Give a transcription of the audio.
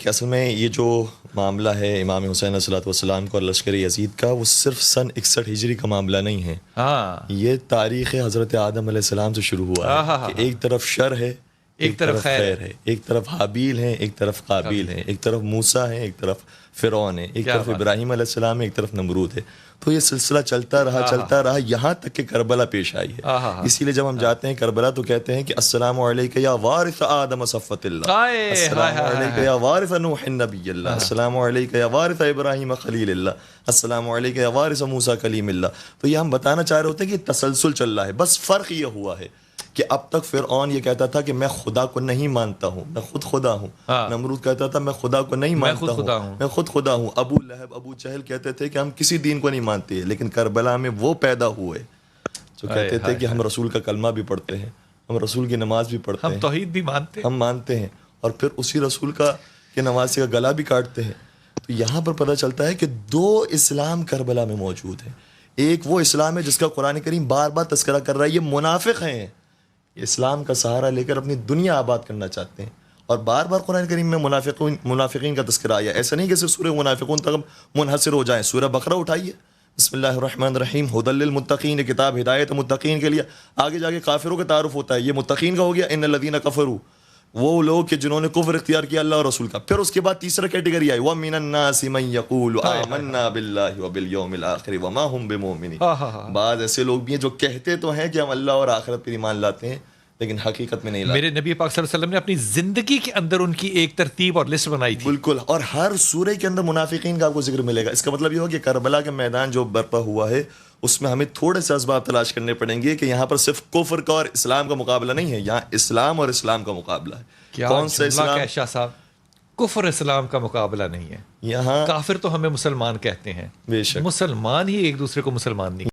کہ اصل میں یہ جو معاملہ ہے امام حسین علیہ الصلوۃ والسلام کو اور لشکر یزید کا، وہ صرف سن 61 ہجری کا معاملہ نہیں ہے. یہ تاریخ حضرت آدم علیہ السلام سے شروع ہوا ہے کہ ایک طرف شر ہے، ایک طرف خیر ہے، ایک طرف حابیل ہے، ایک طرف قابیل ہے، ایک طرف موسیٰ ہے، ایک طرف فرعون ہے، ایک طرف ابراہیم علیہ السلام ہے، ایک طرف نمرود ہے. تو یہ سلسلہ چلتا رہا یہاں تک کہ کربلا پیش آئی ہے. اسی لیے جب ہم جاتے ہیں کربلا تو کہتے ہیں کہ السلام علیک یا وارث آدم صفوۃ اللہ، السلام علیک یا وارث نوح نبی اللہ، السلام علیک یا وارث ابراہیم خلیل اللہ، السلام علیک یا وارث موسیٰ کلیم اللہ. تو یہ ہم بتانا چاہ رہے ہوتے ہیں کہ تسلسل چل رہا ہے. بس فرق یہ ہوا ہے کہ اب تک فرعون یہ کہتا تھا کہ میں خدا کو نہیں مانتا ہوں، میں خود خدا ہوں. نمرود کہتا تھا میں خدا کو نہیں مانتا ہوں، میں خود خدا ہوں. ابو لہب، ابو جہل کہتے تھے کہ ہم کسی دین کو نہیں مانتے. لیکن کربلا میں وہ پیدا ہوئے جو کہتے تھے کہ ہم رسول کا کلمہ بھی پڑھتے ہیں، ہم رسول کی نماز بھی پڑھتے ہیں، ہم توحید بھی مانتے ہیں، ہم مانتے ہیں، اور پھر اسی رسول کا کہ نماز کا گلا بھی کاٹتے ہیں. تو یہاں پر پتہ چلتا ہے کہ دو اسلام کربلا میں موجود ہیں. ایک وہ اسلام ہے جس کا قرآن کریم بار بار تذکرہ کر رہا ہے. یہ منافق ہیں، اسلام کا سہارا لے کر اپنی دنیا آباد کرنا چاہتے ہیں، اور بار بار قرآن کریم میں منافقین کا تذکرہ آیا. ایسا نہیں کہ صرف سورہ منافقون تک منحصر ہو جائیں. سورہ بقرہ اٹھائیے، بسم اللہ الرحمن الرحیم، ھدی للمتقین، یہ کتاب ہدایت متقین کے لیے. آگے جا کے کافروں کا تعارف ہوتا ہے، یہ متقین کا ہو گیا ان الذین کفروا، وہ لوگ کہ جنہوں نے کفر اختیار کیا اللہ اور رسول کا. پھر اس کے بعد تیسرا کیٹیگری آئی، وَمِنَ النَّاسِ مَن يَقُولُ آمَنَّا بِاللَّهِ وَبِالْيَوْمِ الْآخِرِ وَمَا هُمْ بِمُؤْمِنِينَ. بعض ایسے لوگ بھی ہیں جو کہتے تو ہیں کہ ہم اللہ اور آخرت پر ایمان لاتے ہیں، لیکن حقیقت میں نہیں لاتے. میرے نبی پاک صلی اللہ علیہ وسلم نے اپنی زندگی کے اندر ان کی ایک ترتیب اور لسٹ بنائی تھی. بالکل، اور ہر سورہ کے اندر منافقین کا آپ کو ذکر ملے گا. اس کا مطلب یہ ہو کہ کربلا کا میدان جو برپا ہوا ہے اس میں ہمیں تھوڑے سے اسباب تلاش کرنے پڑیں گے کہ یہاں پر صرف کفر کا اور اسلام کا مقابلہ نہیں ہے، یہاں اسلام اور اسلام کا مقابلہ ہے. کون سا اسلام؟ شاہ صاحب، کفر اسلام کا مقابلہ نہیں ہے. یہاں کافر تو ہمیں مسلمان کہتے ہیں، بے شک مسلمان ہی ایک دوسرے کو مسلمان نہیں